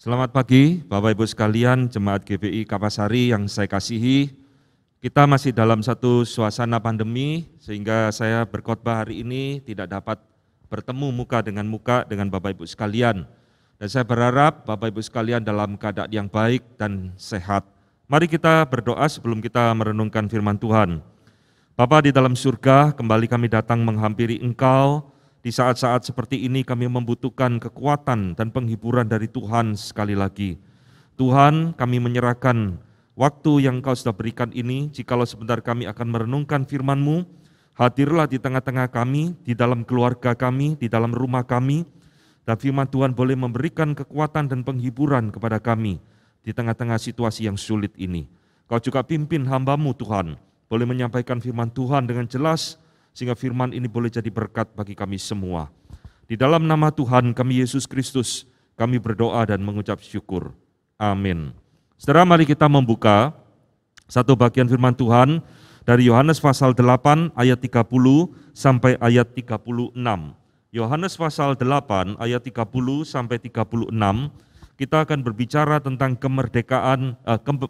Selamat pagi Bapak Ibu sekalian, Jemaat GBI Kapasari yang saya kasihi. Kita masih dalam satu suasana pandemi sehingga saya berkhotbah hari ini tidak dapat bertemu muka dengan Bapak Ibu sekalian. Dan saya berharap Bapak Ibu sekalian dalam keadaan yang baik dan sehat. Mari kita berdoa sebelum kita merenungkan firman Tuhan. Bapa di dalam surga, kembali kami datang menghampiri Engkau. Di saat-saat seperti ini kami membutuhkan kekuatan dan penghiburan dari Tuhan sekali lagi. Tuhan, kami menyerahkan waktu yang Engkau sudah berikan ini, jikalau sebentar kami akan merenungkan firman-Mu, hadirlah di tengah-tengah kami, di dalam keluarga kami, di dalam rumah kami, dan firman Tuhan boleh memberikan kekuatan dan penghiburan kepada kami di tengah-tengah situasi yang sulit ini. Kau juga pimpin hamba-Mu Tuhan, boleh menyampaikan firman Tuhan dengan jelas, sehingga firman ini boleh jadi berkat bagi kami semua. Di dalam nama Tuhan kami Yesus Kristus, kami berdoa dan mengucap syukur. Amin. Saudara, mari kita membuka satu bagian firman Tuhan dari Yohanes pasal 8 ayat 30 sampai ayat 36. Yohanes pasal 8 ayat 30 sampai 36, kita akan berbicara tentang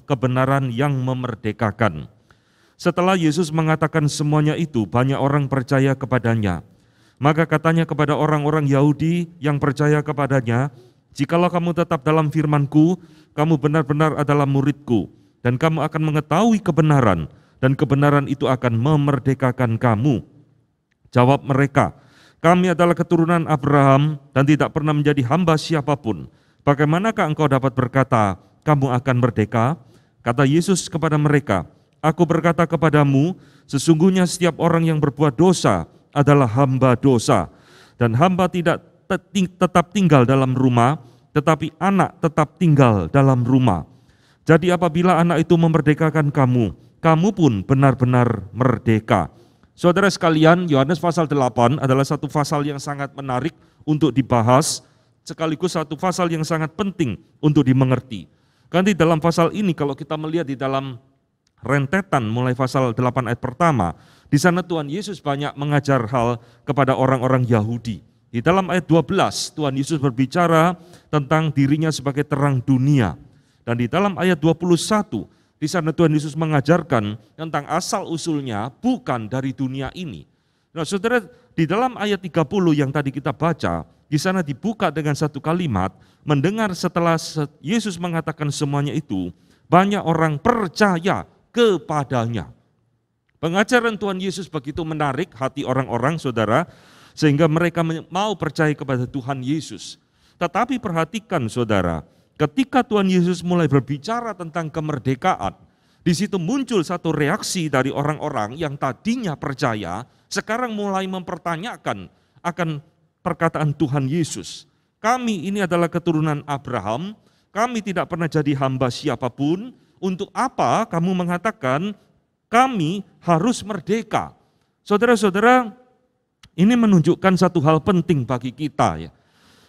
kebenaran yang memerdekakan. Setelah Yesus mengatakan semuanya itu, banyak orang percaya kepadanya. Maka katanya kepada orang-orang Yahudi yang percaya kepadanya, "Jikalau kamu tetap dalam firman-Ku, kamu benar-benar adalah murid-Ku, dan kamu akan mengetahui kebenaran, dan kebenaran itu akan memerdekakan kamu." Jawab mereka, "Kami adalah keturunan Abraham dan tidak pernah menjadi hamba siapapun. Bagaimanakah engkau dapat berkata, kamu akan merdeka?" Kata Yesus kepada mereka, "Aku berkata kepadamu, sesungguhnya setiap orang yang berbuat dosa adalah hamba dosa. Dan hamba tidak tetap tinggal dalam rumah, tetapi anak tetap tinggal dalam rumah. Jadi apabila anak itu memerdekakan kamu, kamu pun benar-benar merdeka." Saudara sekalian, Yohanes pasal 8 adalah satu pasal yang sangat menarik untuk dibahas, sekaligus satu pasal yang sangat penting untuk dimengerti. Karena di dalam pasal ini kalau kita melihat di dalam rentetan mulai pasal 8 ayat pertama, di sana Tuhan Yesus banyak mengajar hal kepada orang-orang Yahudi. Di dalam ayat 12, Tuhan Yesus berbicara tentang dirinya sebagai terang dunia. Dan di dalam ayat 21, di sana Tuhan Yesus mengajarkan tentang asal-usulnya bukan dari dunia ini. Nah saudara, di dalam ayat 30 yang tadi kita baca, di sana dibuka dengan satu kalimat, mendengar setelah Yesus mengatakan semuanya itu, banyak orang percaya kepadanya. Pengajaran Tuhan Yesus begitu menarik hati orang-orang, saudara, sehingga mereka mau percaya kepada Tuhan Yesus. Tetapi perhatikan saudara, ketika Tuhan Yesus mulai berbicara tentang kemerdekaan, di situ muncul satu reaksi dari orang-orang yang tadinya percaya, sekarang mulai mempertanyakan akan perkataan Tuhan Yesus. Kami ini adalah keturunan Abraham, kami tidak pernah jadi hamba siapapun. Untuk apa kamu mengatakan kami harus merdeka? Saudara-saudara, ini menunjukkan satu hal penting bagi kita ya.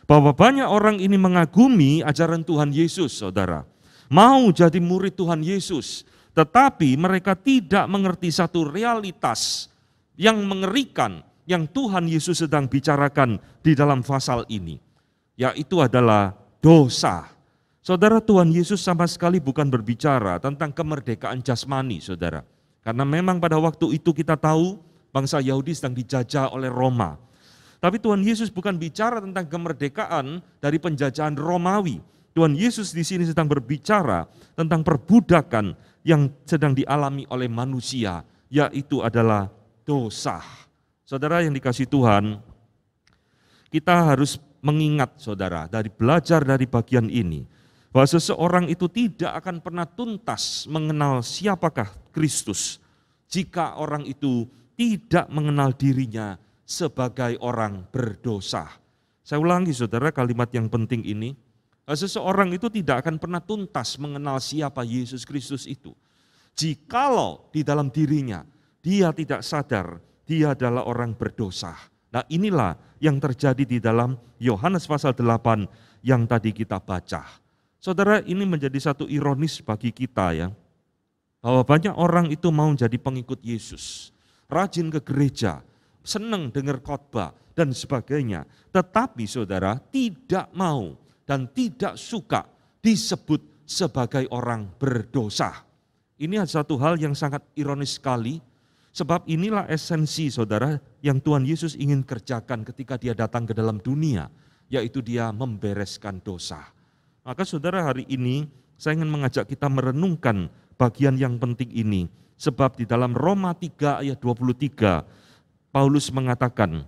Bahwa banyak orang ini mengagumi ajaran Tuhan Yesus, saudara. Mau jadi murid Tuhan Yesus, tetapi mereka tidak mengerti satu realitas yang mengerikan yang Tuhan Yesus sedang bicarakan di dalam pasal ini, yaitu adalah dosa. Saudara, Tuhan Yesus sama sekali bukan berbicara tentang kemerdekaan jasmani, saudara. Karena memang pada waktu itu kita tahu bangsa Yahudi sedang dijajah oleh Roma. Tapi Tuhan Yesus bukan bicara tentang kemerdekaan dari penjajahan Romawi. Tuhan Yesus di sini sedang berbicara tentang perbudakan yang sedang dialami oleh manusia, yaitu adalah dosa. Saudara yang dikasihi Tuhan, kita harus mengingat saudara, dari belajar dari bagian ini, bahwa seseorang itu tidak akan pernah tuntas mengenal siapakah Kristus jika orang itu tidak mengenal dirinya sebagai orang berdosa. Saya ulangi saudara kalimat yang penting ini, seseorang itu tidak akan pernah tuntas mengenal siapa Yesus Kristus itu jikalau di dalam dirinya dia tidak sadar dia adalah orang berdosa. Nah inilah yang terjadi di dalam Yohanes pasal 8 yang tadi kita baca. Saudara, ini menjadi satu ironis bagi kita ya, bahwa banyak orang itu mau jadi pengikut Yesus, rajin ke gereja, senang dengar khotbah dan sebagainya, tetapi saudara tidak mau dan tidak suka disebut sebagai orang berdosa. Ini satu hal yang sangat ironis sekali, sebab inilah esensi saudara yang Tuhan Yesus ingin kerjakan ketika dia datang ke dalam dunia, yaitu dia membereskan dosa. Maka saudara, hari ini saya ingin mengajak kita merenungkan bagian yang penting ini, sebab di dalam Roma 3 ayat 23, Paulus mengatakan,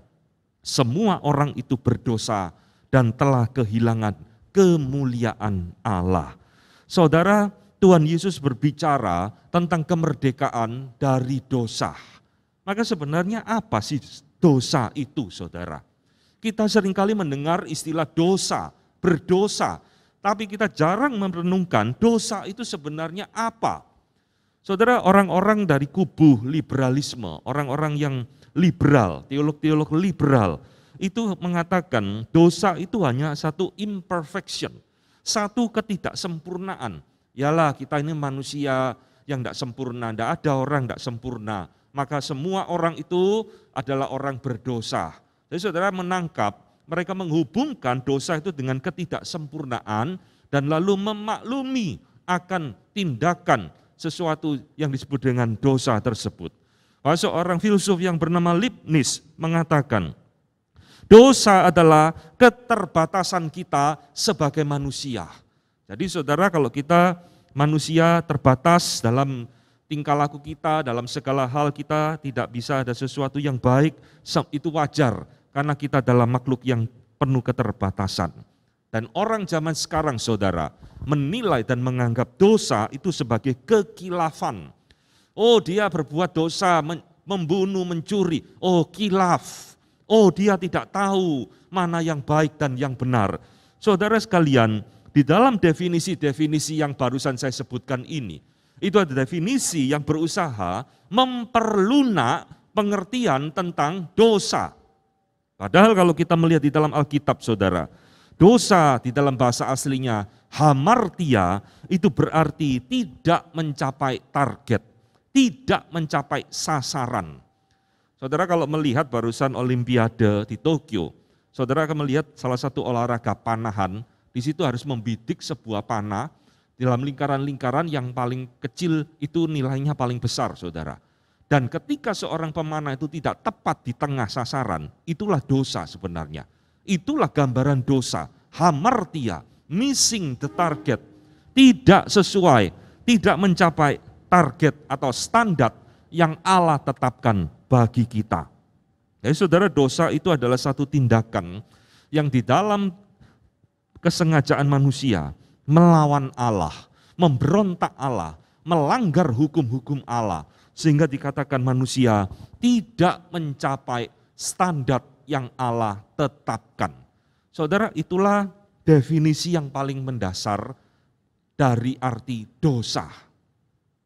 semua orang itu berdosa dan telah kehilangan kemuliaan Allah. Saudara, Tuhan Yesus berbicara tentang kemerdekaan dari dosa. Maka sebenarnya apa sih dosa itu, saudara? Kita seringkali mendengar istilah dosa, berdosa, tapi kita jarang merenungkan dosa itu sebenarnya apa. Saudara, orang-orang dari kubu liberalisme, orang-orang yang liberal, teolog-teolog liberal, itu mengatakan dosa itu hanya satu imperfection, satu ketidaksempurnaan. Yalah, kita ini manusia yang tidak sempurna, tidak ada orang tidak sempurna, maka semua orang itu adalah orang berdosa. Jadi saudara menangkap, mereka menghubungkan dosa itu dengan ketidaksempurnaan dan lalu memaklumi akan tindakan sesuatu yang disebut dengan dosa tersebut. Seorang filsuf yang bernama Leibniz mengatakan, dosa adalah keterbatasan kita sebagai manusia. Jadi saudara, kalau kita manusia terbatas dalam tingkah laku kita, dalam segala hal kita tidak bisa ada sesuatu yang baik, itu wajar karena kita adalah makhluk yang penuh keterbatasan. Dan orang zaman sekarang saudara menilai dan menganggap dosa itu sebagai kekilafan. Oh, dia berbuat dosa, membunuh, mencuri. Oh, kilaf. Oh, dia tidak tahu mana yang baik dan yang benar. Saudara sekalian, di dalam definisi-definisi yang barusan saya sebutkan ini, itu ada definisi yang berusaha memperlunak pengertian tentang dosa. Padahal kalau kita melihat di dalam Alkitab saudara, dosa di dalam bahasa aslinya hamartia itu berarti tidak mencapai target, tidak mencapai sasaran. Saudara kalau melihat barusan Olimpiade di Tokyo, saudara akan melihat salah satu olahraga panahan, di situ harus membidik sebuah panah dalam lingkaran-lingkaran yang paling kecil itu nilainya paling besar saudara. Dan ketika seorang pemanah itu tidak tepat di tengah sasaran, itulah dosa sebenarnya. Itulah gambaran dosa, hamartia, missing the target, tidak sesuai, tidak mencapai target atau standar yang Allah tetapkan bagi kita. Jadi saudara, dosa itu adalah satu tindakan yang di dalam kesengajaan manusia melawan Allah, memberontak Allah, melanggar hukum-hukum Allah, sehingga dikatakan manusia tidak mencapai standar yang Allah tetapkan. Saudara, itulah definisi yang paling mendasar dari arti dosa.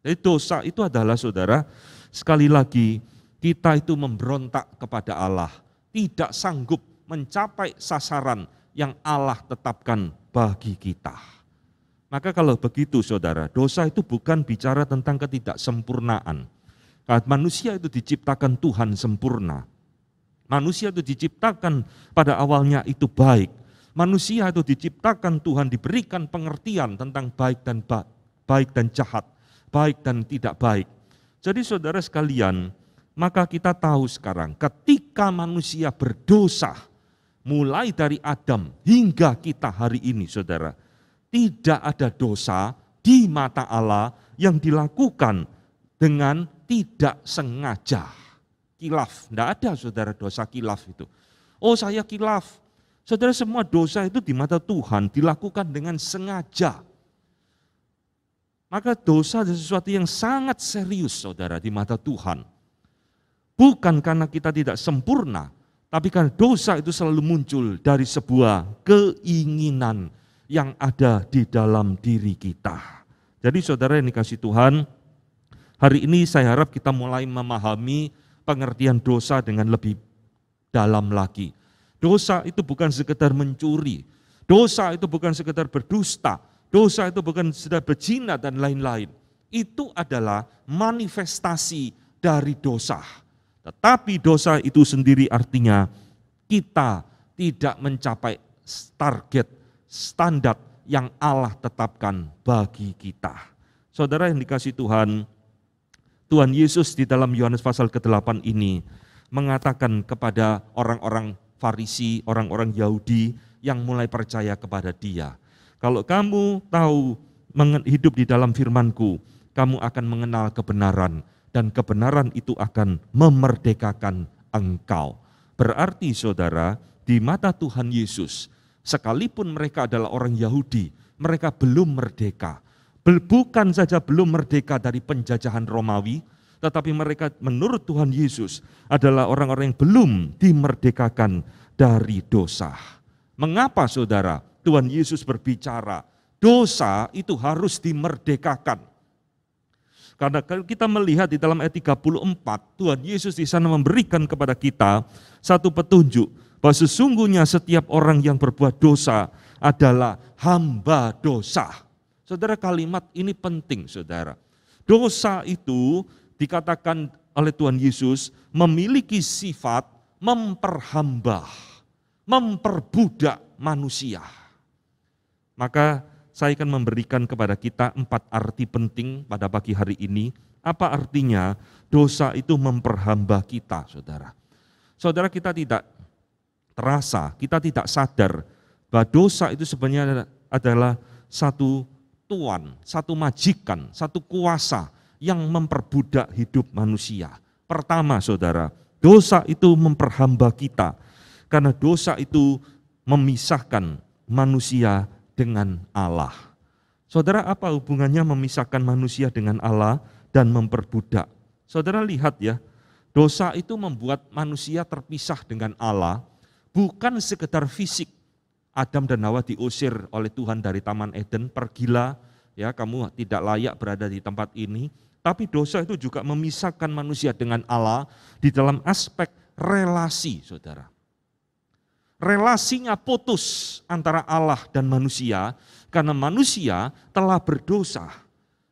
Jadi dosa itu adalah saudara, sekali lagi kita itu memberontak kepada Allah, tidak sanggup mencapai sasaran yang Allah tetapkan bagi kita. Maka kalau begitu saudara, dosa itu bukan bicara tentang ketidaksempurnaan. Manusia itu diciptakan Tuhan sempurna. Manusia itu diciptakan pada awalnya itu baik. Manusia itu diciptakan Tuhan diberikan pengertian tentang baik dan jahat, baik dan tidak baik. Jadi saudara sekalian, maka kita tahu sekarang ketika manusia berdosa, mulai dari Adam hingga kita hari ini saudara, tidak ada dosa di mata Allah yang dilakukan dengan tidak sengaja. Kilaf, tidak ada saudara dosa kilaf itu. Oh saya kilaf. Saudara, semua dosa itu di mata Tuhan dilakukan dengan sengaja. Maka dosa adalah sesuatu yang sangat serius saudara di mata Tuhan. Bukan karena kita tidak sempurna, tapi karena dosa itu selalu muncul dari sebuah keinginan yang ada di dalam diri kita. Jadi saudara yang dikasihi Tuhan, hari ini saya harap kita mulai memahami pengertian dosa dengan lebih dalam lagi. Dosa itu bukan sekedar mencuri, dosa itu bukan sekedar berdusta, dosa itu bukan sekedar berzina dan lain-lain. Itu adalah manifestasi dari dosa. Tetapi dosa itu sendiri artinya kita tidak mencapai target, standar yang Allah tetapkan bagi kita. Saudara yang dikasihi Tuhan, Tuhan Yesus di dalam Yohanes pasal ke-8 ini mengatakan kepada orang-orang Farisi, orang-orang Yahudi yang mulai percaya kepada Dia, kalau kamu tahu hidup di dalam firman-Ku, kamu akan mengenal kebenaran, dan kebenaran itu akan memerdekakan engkau. Berarti saudara, di mata Tuhan Yesus, sekalipun mereka adalah orang Yahudi, mereka belum merdeka. Bukan saja belum merdeka dari penjajahan Romawi, tetapi mereka menurut Tuhan Yesus adalah orang-orang yang belum dimerdekakan dari dosa. Mengapa saudara Tuhan Yesus berbicara dosa itu harus dimerdekakan? Karena kalau kita melihat di dalam ayat 34, Tuhan Yesus di sana memberikan kepada kita satu petunjuk bahwa sesungguhnya setiap orang yang berbuat dosa adalah hamba dosa. Saudara, kalimat ini penting, saudara. Dosa itu dikatakan oleh Tuhan Yesus memiliki sifat memperhamba, memperbudak manusia. Maka saya akan memberikan kepada kita 4 arti penting pada pagi hari ini. Apa artinya dosa itu memperhamba kita, saudara? Saudara, kita tidak terasa, kita tidak sadar bahwa dosa itu sebenarnya adalah satu tuan, satu majikan, satu kuasa yang memperbudak hidup manusia. Pertama saudara, dosa itu memperhamba kita, karena dosa itu memisahkan manusia dengan Allah. Saudara, apa hubungannya memisahkan manusia dengan Allah dan memperbudak? Saudara lihat ya, dosa itu membuat manusia terpisah dengan Allah, bukan sekedar fisik. Adam dan Hawa diusir oleh Tuhan dari Taman Eden, pergilah, ya kamu tidak layak berada di tempat ini. Tapi dosa itu juga memisahkan manusia dengan Allah di dalam aspek relasi, saudara. Relasinya putus antara Allah dan manusia karena manusia telah berdosa.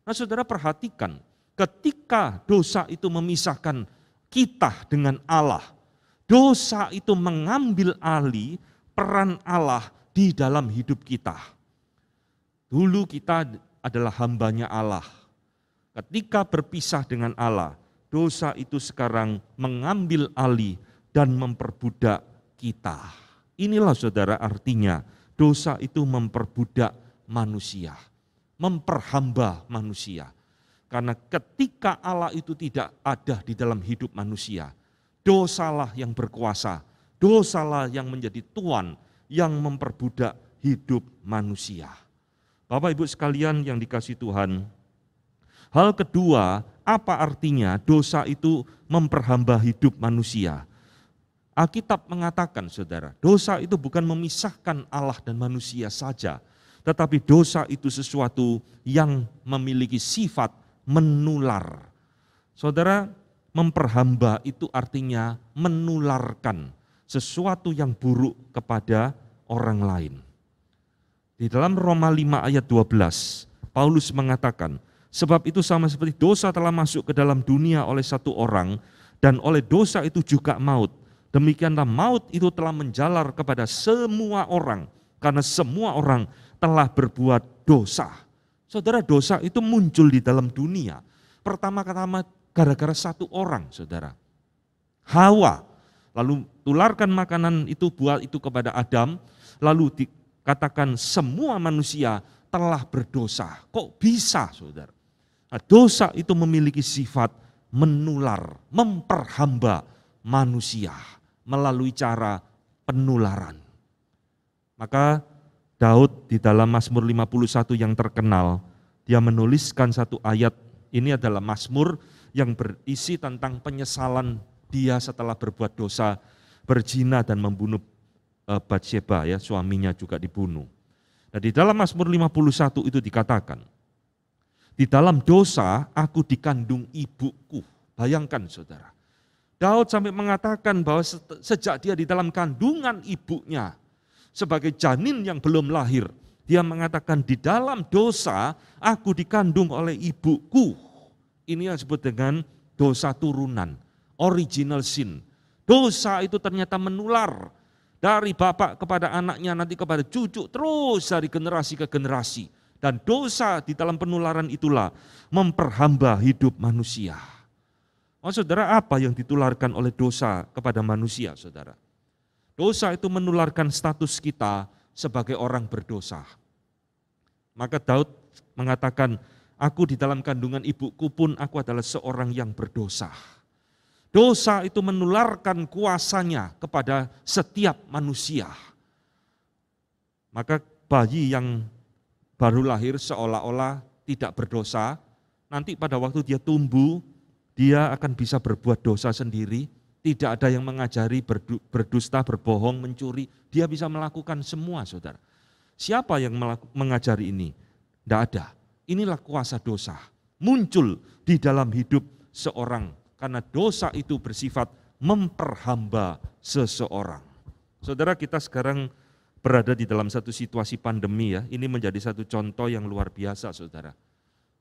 Nah saudara perhatikan, ketika dosa itu memisahkan kita dengan Allah, dosa itu mengambil alih peran Allah di dalam hidup kita. Dulu kita adalah hambanya Allah. Ketika berpisah dengan Allah, dosa itu sekarang mengambil alih dan memperbudak kita. Inilah saudara artinya, dosa itu memperbudak manusia, memperhamba manusia. Karena ketika Allah itu tidak ada di dalam hidup manusia, dosalah yang berkuasa, dosalah yang menjadi tuan, yang memperbudak hidup manusia. Bapak Ibu sekalian yang dikasihi Tuhan, hal kedua, apa artinya dosa itu memperhamba hidup manusia? Alkitab mengatakan saudara, dosa itu bukan memisahkan Allah dan manusia saja, tetapi dosa itu sesuatu yang memiliki sifat menular. Saudara, memperhamba itu artinya menularkan sesuatu yang buruk kepada orang lain. Di dalam Roma 5 ayat 12, Paulus mengatakan, sebab itu sama seperti dosa telah masuk ke dalam dunia oleh satu orang, dan oleh dosa itu juga maut. Demikianlah maut itu telah menjalar kepada semua orang, karena semua orang telah berbuat dosa. Saudara, dosa itu muncul di dalam dunia. Pertama-tama gara-gara satu orang, saudara. Hawa. Lalu tularkan makanan itu, buah itu kepada Adam, lalu dikatakan semua manusia telah berdosa. Kok bisa saudara? Nah, dosa itu memiliki sifat menular, memperhamba manusia melalui cara penularan. Maka Daud di dalam Mazmur 51 yang terkenal, dia menuliskan satu ayat, ini adalah Mazmur yang berisi tentang penyesalan dia setelah berbuat dosa, berzina dan membunuh Batsheba, ya, suaminya juga dibunuh. Nah, di dalam Mazmur 51 itu dikatakan, di dalam dosa aku dikandung ibuku. Bayangkan saudara, Daud sampai mengatakan bahwa sejak dia di dalam kandungan ibunya, sebagai janin yang belum lahir, dia mengatakan di dalam dosa aku dikandung oleh ibuku. Ini yang disebut dengan dosa turunan. Original sin. Dosa itu ternyata menular Dari bapak kepada anaknya, nanti kepada cucu, terus dari generasi ke generasi. Dan dosa di dalam penularan itulah memperhamba hidup manusia. Oh saudara, apa yang ditularkan oleh dosa kepada manusia, saudara? Dosa itu menularkan status kita sebagai orang berdosa. Maka Daud mengatakan, aku di dalam kandungan ibuku pun aku adalah seorang yang berdosa. Dosa itu menularkan kuasanya kepada setiap manusia. Maka bayi yang baru lahir seolah-olah tidak berdosa, nanti pada waktu dia tumbuh, dia akan bisa berbuat dosa sendiri, tidak ada yang mengajari berdusta, berbohong, mencuri, dia bisa melakukan semua, saudara. Siapa yang mengajari ini? Tidak ada. Inilah kuasa dosa, muncul di dalam hidup seorang. Karena dosa itu bersifat memperhamba seseorang. Saudara, kita sekarang berada di dalam satu situasi pandemi ya. Ini menjadi satu contoh yang luar biasa, saudara.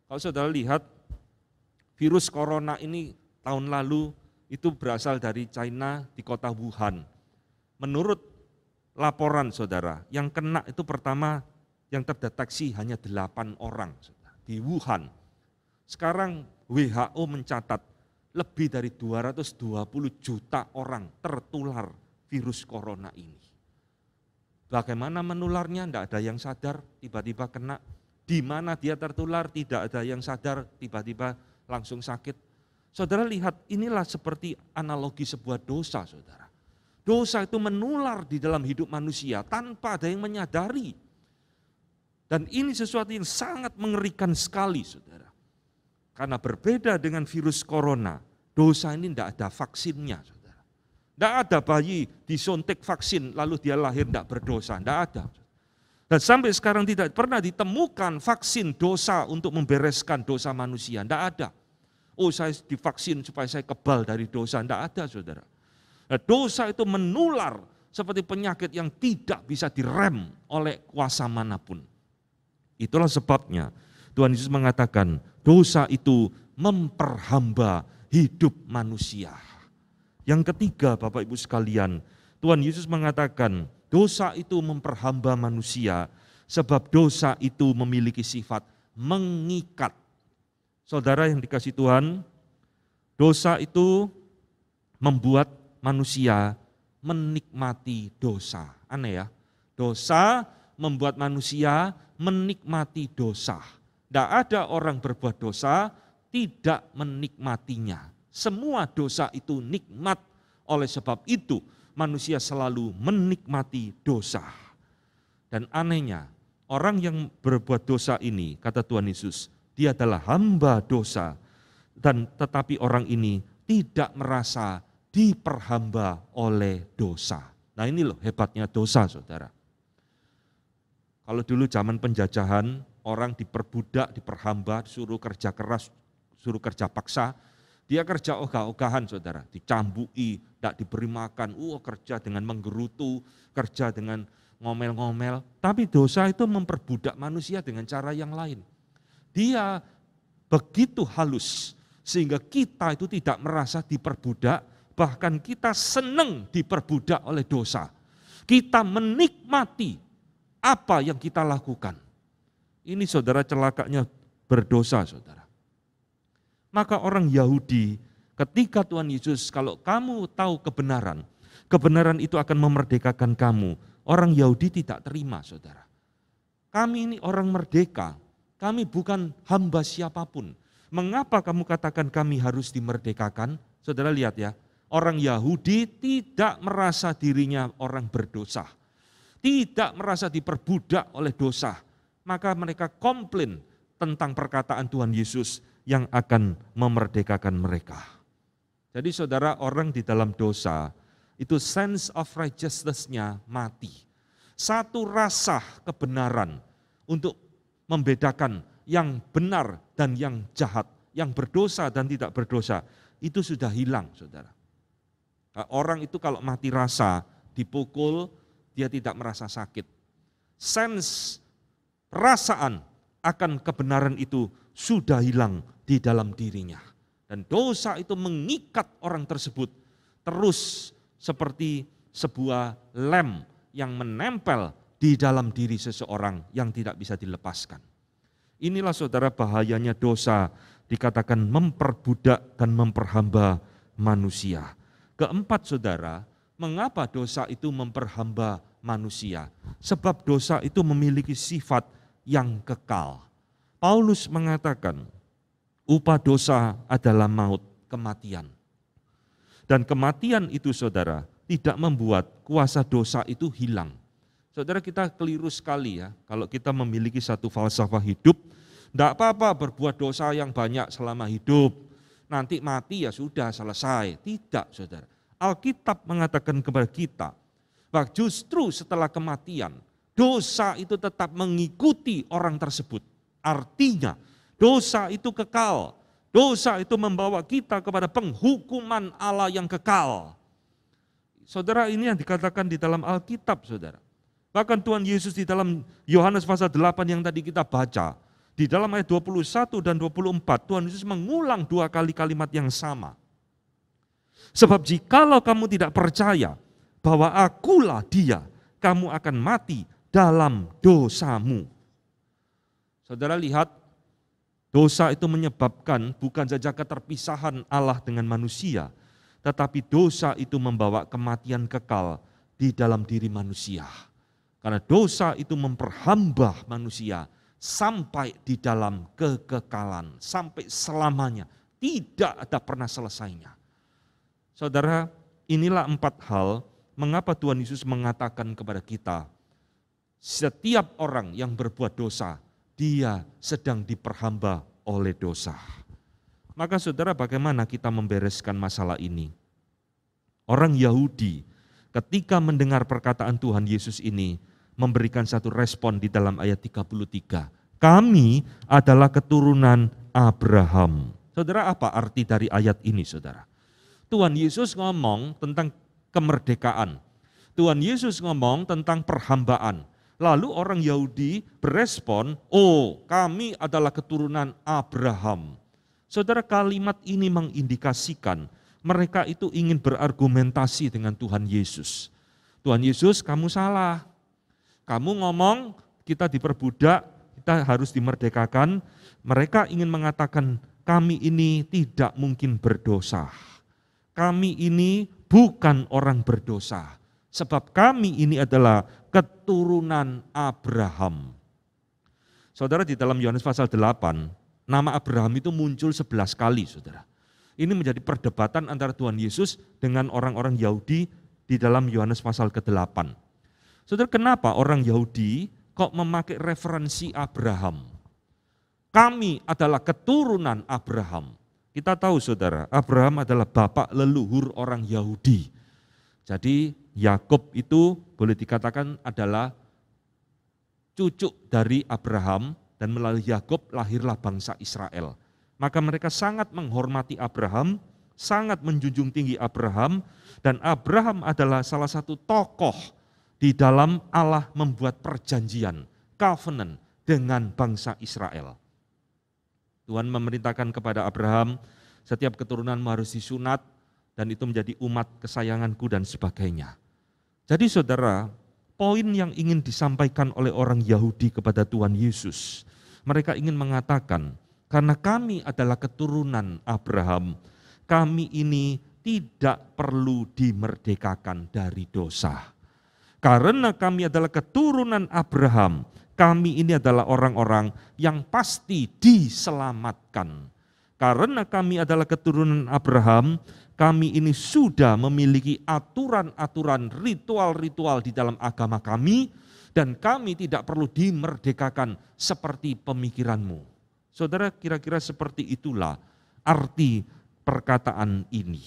Kalau saudara lihat, virus corona ini tahun lalu itu berasal dari China di kota Wuhan. Menurut laporan saudara, yang kena itu pertama yang terdeteksi hanya 8 orang saudara, di Wuhan. Sekarang WHO mencatat lebih dari 220 juta orang tertular virus corona ini. Bagaimana menularnya? Tidak ada yang sadar, tiba-tiba kena. Di mana dia tertular, tidak ada yang sadar, tiba-tiba langsung sakit. Saudara lihat, inilah seperti analogi sebuah dosa, saudara. Dosa itu menular di dalam hidup manusia tanpa ada yang menyadari. Dan ini sesuatu yang sangat mengerikan sekali, saudara. Karena berbeda dengan virus corona, dosa ini tidak ada vaksinnya, saudara. Tidak ada bayi disuntik vaksin lalu dia lahir tidak berdosa, tidak ada. Dan sampai sekarang tidak pernah ditemukan vaksin dosa untuk membereskan dosa manusia, tidak ada. Oh saya divaksin supaya saya kebal dari dosa, tidak ada saudara. Nah, dosa itu menular seperti penyakit yang tidak bisa direm oleh kuasa manapun. Itulah sebabnya Tuhan Yesus mengatakan dosa itu memperhamba hidup manusia. Yang ketiga Bapak Ibu sekalian, Tuhan Yesus mengatakan dosa itu memperhamba manusia sebab dosa itu memiliki sifat mengikat. Saudara yang dikasihi Tuhan, dosa itu membuat manusia menikmati dosa. Aneh ya, dosa membuat manusia menikmati dosa. Tidak ada orang berbuat dosa tidak menikmatinya. Semua dosa itu nikmat, oleh sebab itu manusia selalu menikmati dosa. Dan anehnya, orang yang berbuat dosa ini, kata Tuhan Yesus, dia adalah hamba dosa, dan tetapi orang ini tidak merasa diperhamba oleh dosa. Nah ini loh hebatnya dosa, saudara. Kalau dulu zaman penjajahan, orang diperbudak, diperhamba, disuruh kerja keras, suruh kerja paksa, dia kerja ogah-ogahan saudara, dicambui, tidak diberi makan, kerja dengan menggerutu, kerja dengan ngomel-ngomel. Tapi dosa itu memperbudak manusia dengan cara yang lain. Dia begitu halus, sehingga kita itu tidak merasa diperbudak, bahkan kita senang diperbudak oleh dosa. Kita menikmati apa yang kita lakukan. Ini saudara celakanya berdosa saudara. Maka orang Yahudi ketika Tuhan Yesus, kalau kamu tahu kebenaran, kebenaran itu akan memerdekakan kamu. Orang Yahudi tidak terima saudara. Kami ini orang merdeka, kami bukan hamba siapapun. Mengapa kamu katakan kami harus dimerdekakan? Saudara lihat ya, orang Yahudi tidak merasa dirinya orang berdosa. Tidak merasa diperbudak oleh dosa. Maka mereka komplain tentang perkataan Tuhan Yesus yang akan memerdekakan mereka. Jadi saudara, orang di dalam dosa, itu sense of righteousness-nya mati. Satu rasa kebenaran untuk membedakan yang benar dan yang jahat, yang berdosa dan tidak berdosa, itu sudah hilang saudara. Orang itu kalau mati rasa, dipukul, dia tidak merasa sakit. Sense perasaan akan kebenaran itu sudah hilang di dalam dirinya. Dan dosa itu mengikat orang tersebut terus seperti sebuah lem yang menempel di dalam diri seseorang yang tidak bisa dilepaskan. Inilah saudara bahayanya dosa, dikatakan memperbudak dan memperhamba manusia. Keempat saudara, mengapa dosa itu memperhamba manusia? Sebab dosa itu memiliki sifat yang kekal. Paulus mengatakan, upah dosa adalah maut, kematian. Dan kematian itu saudara, tidak membuat kuasa dosa itu hilang. Saudara, kita keliru sekali ya, kalau kita memiliki satu falsafah hidup, tidak apa-apa berbuat dosa yang banyak selama hidup, nanti mati ya sudah selesai. Tidak saudara, Alkitab mengatakan kepada kita, bahwa justru setelah kematian, dosa itu tetap mengikuti orang tersebut. Artinya, dosa itu kekal, dosa itu membawa kita kepada penghukuman Allah yang kekal. Saudara, ini yang dikatakan di dalam Alkitab, saudara. Bahkan Tuhan Yesus di dalam Yohanes pasal 8 yang tadi kita baca, di dalam ayat 21 dan 24, Tuhan Yesus mengulang 2 kali kalimat yang sama. Sebab jikalau kamu tidak percaya bahwa akulah dia, kamu akan mati dalam dosamu. Saudara lihat, dosa itu menyebabkan bukan saja keterpisahan Allah dengan manusia, tetapi dosa itu membawa kematian kekal di dalam diri manusia. Karena dosa itu memperhamba manusia sampai di dalam kekekalan, sampai selamanya. Tidak ada pernah selesainya. Saudara, inilah 4 hal mengapa Tuhan Yesus mengatakan kepada kita, setiap orang yang berbuat dosa, dia sedang diperhamba oleh dosa. Maka saudara, bagaimana kita membereskan masalah ini? Orang Yahudi ketika mendengar perkataan Tuhan Yesus ini memberikan satu respon di dalam ayat 33. Kami adalah keturunan Abraham. Saudara, apa arti dari ayat ini saudara? Tuhan Yesus ngomong tentang kemerdekaan. Tuhan Yesus ngomong tentang perhambaan. Lalu orang Yahudi berespon, oh kami adalah keturunan Abraham. Saudara, kalimat ini mengindikasikan mereka itu ingin berargumentasi dengan Tuhan Yesus. Tuhan Yesus, kamu salah. Kamu ngomong kita diperbudak, kita harus dimerdekakan. Mereka ingin mengatakan kami ini tidak mungkin berdosa. Kami ini bukan orang berdosa. Sebab kami ini adalah keturunan Abraham. Saudara, di dalam Yohanes pasal 8, nama Abraham itu muncul 11 kali, saudara. Ini menjadi perdebatan antara Tuhan Yesus dengan orang-orang Yahudi di dalam Yohanes pasal ke-8. Saudara, kenapa orang Yahudi kok memakai referensi Abraham? Kami adalah keturunan Abraham. Kita tahu saudara, Abraham adalah bapak leluhur orang Yahudi. Jadi Yakub itu boleh dikatakan adalah cucu dari Abraham dan melalui Yakub lahirlah bangsa Israel. Maka mereka sangat menghormati Abraham, sangat menjunjung tinggi Abraham, dan Abraham adalah salah satu tokoh di dalam Allah membuat perjanjian, covenant dengan bangsa Israel. Tuhan memerintahkan kepada Abraham, setiap keturunanmu harus disunat, dan itu menjadi umat kesayanganku dan sebagainya. Jadi saudara, poin yang ingin disampaikan oleh orang Yahudi kepada Tuhan Yesus, mereka ingin mengatakan, karena kami adalah keturunan Abraham, kami ini tidak perlu dimerdekakan dari dosa. Karena kami adalah keturunan Abraham, kami ini adalah orang-orang yang pasti diselamatkan. Karena kami adalah keturunan Abraham, kami ini sudah memiliki aturan-aturan, ritual-ritual di dalam agama kami, dan kami tidak perlu dimerdekakan seperti pemikiranmu. Saudara, kira-kira seperti itulah arti perkataan ini.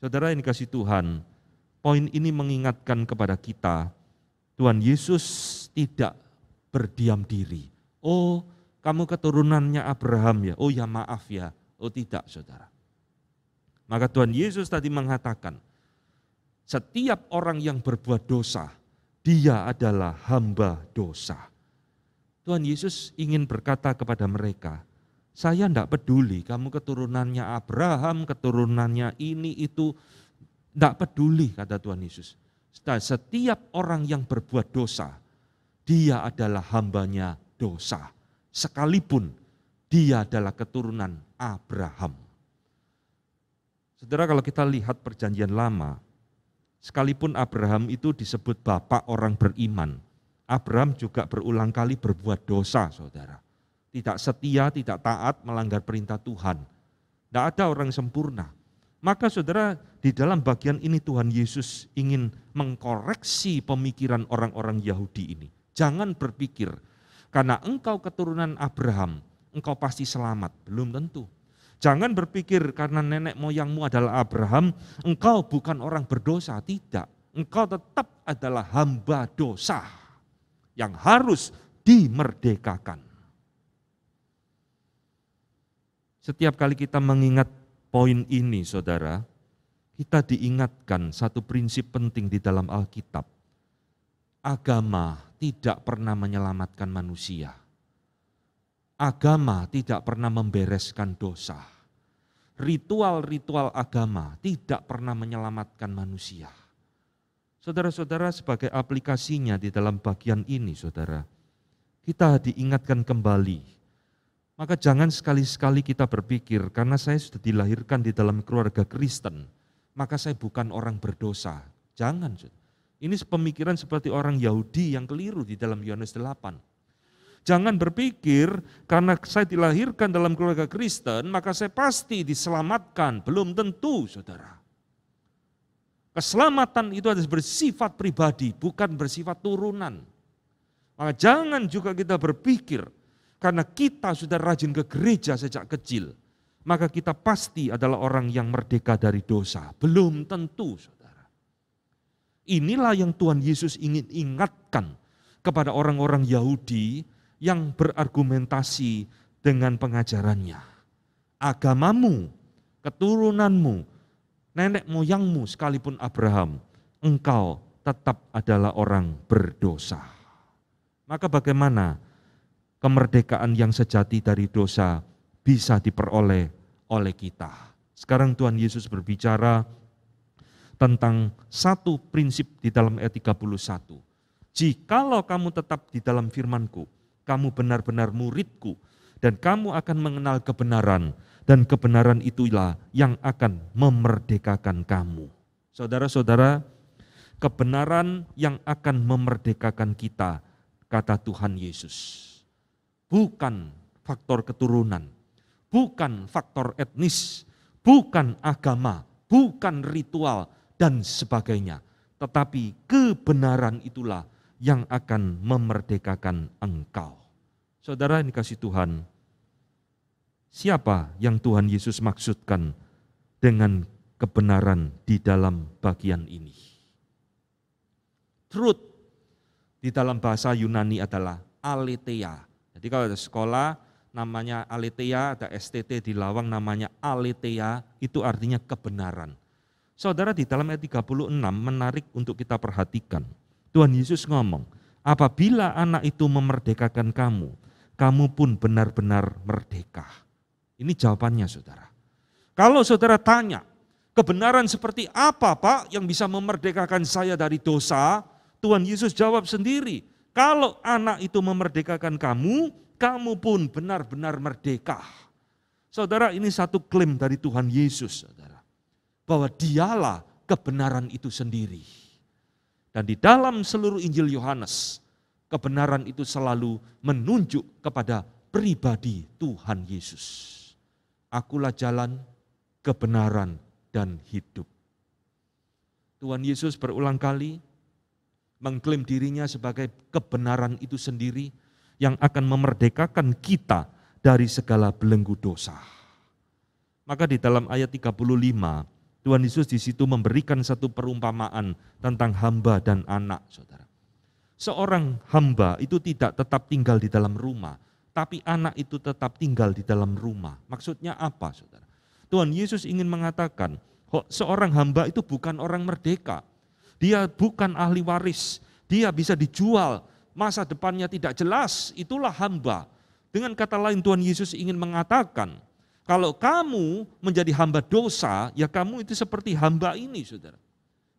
Saudara yang dikasihi Tuhan, poin ini mengingatkan kepada kita, Tuhan Yesus tidak berdiam diri. Oh, kamu keturunannya Abraham ya, oh ya maaf ya, oh tidak saudara. Maka Tuhan Yesus tadi mengatakan, setiap orang yang berbuat dosa, dia adalah hamba dosa. Tuhan Yesus ingin berkata kepada mereka, saya tidak peduli kamu keturunannya Abraham, keturunannya ini itu, tidak peduli kata Tuhan Yesus. Dan setiap orang yang berbuat dosa, dia adalah hambanya dosa. Sekalipun dia adalah keturunan Abraham. Saudara, kalau kita lihat perjanjian lama, sekalipun Abraham itu disebut bapak orang beriman, Abraham juga berulang kali berbuat dosa, saudara. Tidak setia, tidak taat, melanggar perintah Tuhan. Tidak ada orang sempurna. Maka saudara, di dalam bagian ini Tuhan Yesus ingin mengkoreksi pemikiran orang-orang Yahudi ini. Jangan berpikir, karena engkau keturunan Abraham, engkau pasti selamat. Belum tentu. Jangan berpikir karena nenek moyangmu adalah Abraham, engkau bukan orang berdosa. Tidak, engkau tetap adalah hamba dosa yang harus dimerdekakan. Setiap kali kita mengingat poin ini, saudara, kita diingatkan satu prinsip penting di dalam Alkitab. Agama tidak pernah menyelamatkan manusia. Agama tidak pernah membereskan dosa. Ritual-ritual agama tidak pernah menyelamatkan manusia. Saudara-saudara, sebagai aplikasinya di dalam bagian ini, saudara, kita diingatkan kembali. Maka jangan sekali-sekali kita berpikir, karena saya sudah dilahirkan di dalam keluarga Kristen, maka saya bukan orang berdosa. Jangan. Ini pemikiran seperti orang Yahudi yang keliru di dalam Yohanes 8. Jangan berpikir, karena saya dilahirkan dalam keluarga Kristen, maka saya pasti diselamatkan. Belum tentu, saudara. Keselamatan itu adalah bersifat pribadi, bukan bersifat turunan. Maka jangan juga kita berpikir, karena kita sudah rajin ke gereja sejak kecil, maka kita pasti adalah orang yang merdeka dari dosa. Belum tentu, saudara. Inilah yang Tuhan Yesus ingin ingatkan kepada orang-orang Yahudi yang berargumentasi dengan pengajarannya. Agamamu, keturunanmu, nenek moyangmu sekalipun Abraham, engkau tetap adalah orang berdosa. Maka bagaimana kemerdekaan yang sejati dari dosa bisa diperoleh oleh kita? Sekarang Tuhan Yesus berbicara tentang satu prinsip di dalam ayat 31. Jikalau kamu tetap di dalam firman-Ku, kamu benar-benar murid-Ku, dan kamu akan mengenal kebenaran, dan kebenaran itulah yang akan memerdekakan kamu. Saudara-saudara, kebenaran yang akan memerdekakan kita, kata Tuhan Yesus. Bukan faktor keturunan, bukan faktor etnis, bukan agama, bukan ritual, dan sebagainya. Tetapi kebenaran itulah yang akan memerdekakan engkau. Saudara yang dikasihi Tuhan, siapa yang Tuhan Yesus maksudkan dengan kebenaran di dalam bagian ini? Truth di dalam bahasa Yunani adalah aletheia. Jadi kalau ada sekolah namanya aletheia, ada STT di Lawang namanya aletheia, itu artinya kebenaran. Saudara, di dalam ayat 36 menarik untuk kita perhatikan. Tuhan Yesus ngomong, apabila anak itu memerdekakan kamu, kamu pun benar-benar merdeka. Ini jawabannya, saudara. Kalau saudara tanya, kebenaran seperti apa Pak yang bisa memerdekakan saya dari dosa? Tuhan Yesus jawab sendiri, kalau anak itu memerdekakan kamu, kamu pun benar-benar merdeka. Saudara, ini satu klaim dari Tuhan Yesus, saudara, bahwa dialah kebenaran itu sendiri. Dan di dalam seluruh Injil Yohanes, kebenaran itu selalu menunjuk kepada pribadi Tuhan Yesus. Akulah jalan, kebenaran, dan hidup. Tuhan Yesus berulang kali mengklaim dirinya sebagai kebenaran itu sendiri yang akan memerdekakan kita dari segala belenggu dosa. Maka di dalam ayat 35, Tuhan Yesus di situ memberikan satu perumpamaan tentang hamba dan anak, saudara. Seorang hamba itu tidak tetap tinggal di dalam rumah, tapi anak itu tetap tinggal di dalam rumah. Maksudnya apa, saudara? Tuhan Yesus ingin mengatakan, seorang hamba itu bukan orang merdeka. Dia bukan ahli waris, dia bisa dijual, masa depannya tidak jelas, itulah hamba. Dengan kata lain Tuhan Yesus ingin mengatakan, kalau kamu menjadi hamba dosa, ya kamu itu seperti hamba ini, saudara.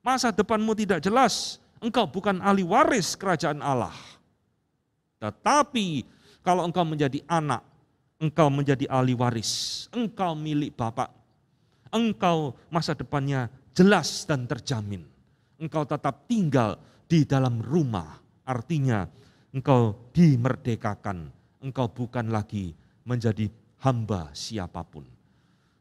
masa depanmu tidak jelas, engkau bukan ahli waris kerajaan Allah. Tetapi kalau engkau menjadi anak, engkau menjadi ahli waris, engkau milik Bapa. Engkau masa depannya jelas dan terjamin. Engkau tetap tinggal di dalam rumah, artinya engkau dimerdekakan. Engkau bukan lagi menjadi hamba siapapun.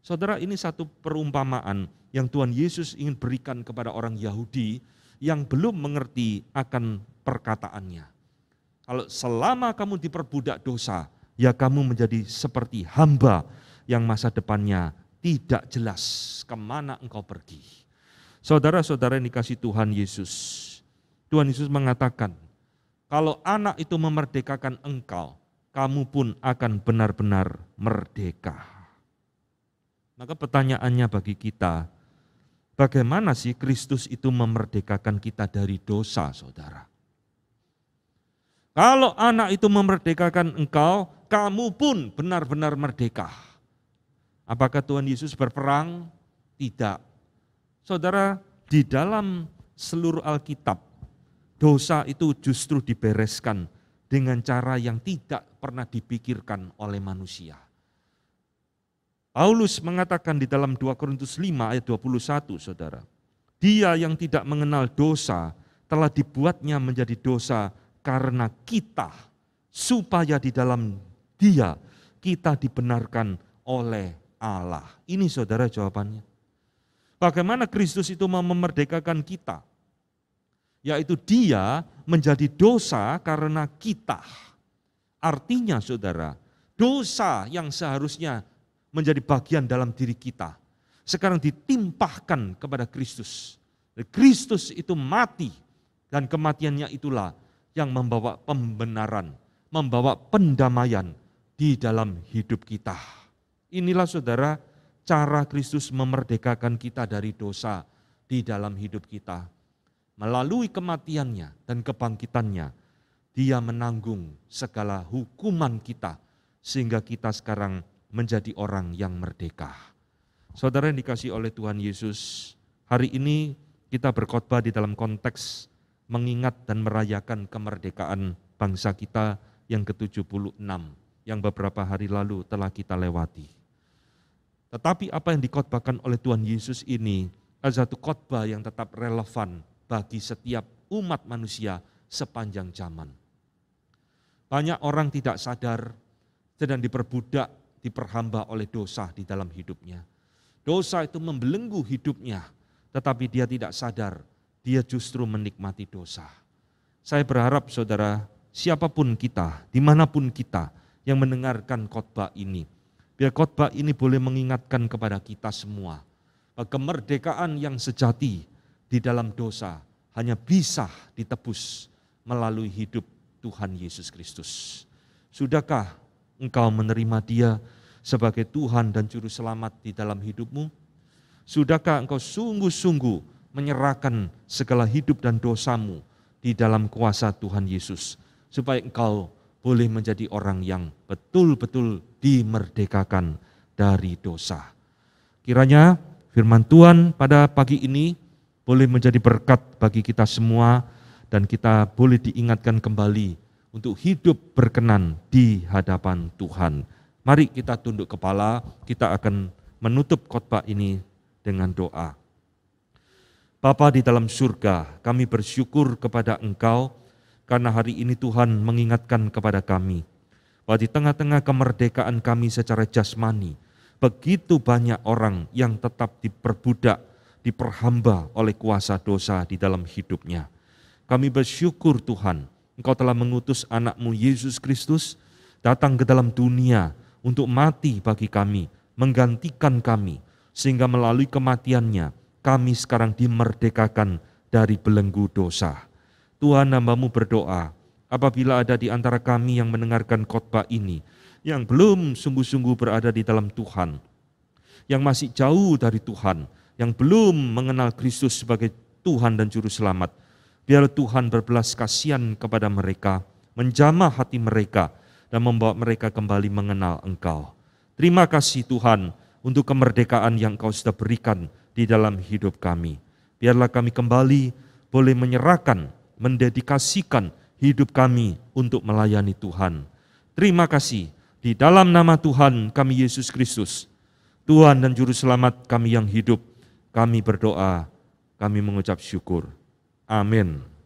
Saudara, ini satu perumpamaan yang Tuhan Yesus ingin berikan kepada orang Yahudi yang belum mengerti akan perkataannya. Kalau selama kamu diperbudak dosa, ya kamu menjadi seperti hamba yang masa depannya tidak jelas kemana engkau pergi. Saudara-saudara yang dikasihi Tuhan Yesus, Tuhan Yesus mengatakan, kalau anak itu memerdekakan engkau, kamu pun akan benar-benar merdeka. Maka pertanyaannya bagi kita, bagaimana sih Kristus itu memerdekakan kita dari dosa, saudara? Kalau anak itu memerdekakan engkau, kamu pun benar-benar merdeka. Apakah Tuhan Yesus berperang? Tidak. Saudara, di dalam seluruh Alkitab, dosa itu justru dibereskan dengan cara yang tidak pernah dipikirkan oleh manusia. Paulus mengatakan di dalam 2 Korintus 5 ayat 21, saudara. Dia yang tidak mengenal dosa telah dibuatnya menjadi dosa karena kita, supaya di dalam Dia kita dibenarkan oleh Allah. Ini saudara jawabannya. Bagaimana Kristus itu mau memerdekakan kita? Yaitu Dia menjadi dosa karena kita. Artinya saudara, dosa yang seharusnya menjadi bagian dalam diri kita, sekarang ditimpahkan kepada Kristus. Kristus itu mati, dan kematiannya itulah yang membawa pembenaran, membawa pendamaian di dalam hidup kita. Inilah saudara, cara Kristus memerdekakan kita dari dosa di dalam hidup kita. Melalui kematiannya dan kebangkitannya, Dia menanggung segala hukuman kita, sehingga kita sekarang menjadi orang yang merdeka. Saudara yang dikasihi oleh Tuhan Yesus, hari ini kita berkhotbah di dalam konteks mengingat dan merayakan kemerdekaan bangsa kita yang ke-76, yang beberapa hari lalu telah kita lewati. Tetapi apa yang dikhotbahkan oleh Tuhan Yesus ini adalah satu khotbah yang tetap relevan bagi setiap umat manusia sepanjang zaman. Banyak orang tidak sadar sedang diperbudak, diperhamba oleh dosa di dalam hidupnya. Dosa itu membelenggu hidupnya, tetapi dia tidak sadar, dia justru menikmati dosa. Saya berharap saudara, siapapun kita, dimanapun kita yang mendengarkan khotbah ini, biar khotbah ini boleh mengingatkan kepada kita semua, bahwa kemerdekaan yang sejati di dalam dosa hanya bisa ditebus melalui hidup Tuhan Yesus Kristus. Sudahkah engkau menerima Dia sebagai Tuhan dan Juru Selamat di dalam hidupmu? Sudahkah engkau sungguh-sungguh menyerahkan segala hidup dan dosamu di dalam kuasa Tuhan Yesus, supaya engkau boleh menjadi orang yang betul-betul dimerdekakan dari dosa? Kiranya firman Tuhan pada pagi ini boleh menjadi berkat bagi kita semua, dan kita boleh diingatkan kembali untuk hidup berkenan di hadapan Tuhan. Mari kita tunduk kepala, kita akan menutup khotbah ini dengan doa. Bapa di dalam surga, kami bersyukur kepada Engkau karena hari ini Tuhan mengingatkan kepada kami bahwa di tengah-tengah kemerdekaan kami secara jasmani, begitu banyak orang yang tetap diperbudak, diperhamba oleh kuasa dosa di dalam hidupnya. Kami bersyukur Tuhan, Engkau telah mengutus anak-Mu Yesus Kristus datang ke dalam dunia untuk mati bagi kami, menggantikan kami, sehingga melalui kematiannya kami sekarang dimerdekakan dari belenggu dosa. Tuhan, hamba-Mu berdoa, apabila ada di antara kami yang mendengarkan khotbah ini, yang belum sungguh-sungguh berada di dalam Tuhan, yang masih jauh dari Tuhan, yang belum mengenal Kristus sebagai Tuhan dan Juru Selamat, biar Tuhan berbelas kasihan kepada mereka, menjamah hati mereka, dan membawa mereka kembali mengenal Engkau. Terima kasih Tuhan untuk kemerdekaan yang Engkau sudah berikan di dalam hidup kami. Biarlah kami kembali boleh menyerahkan, mendedikasikan hidup kami untuk melayani Tuhan. Terima kasih. Di dalam nama Tuhan kami Yesus Kristus, Tuhan dan Juru Selamat kami yang hidup, kami berdoa, kami mengucap syukur. Amin.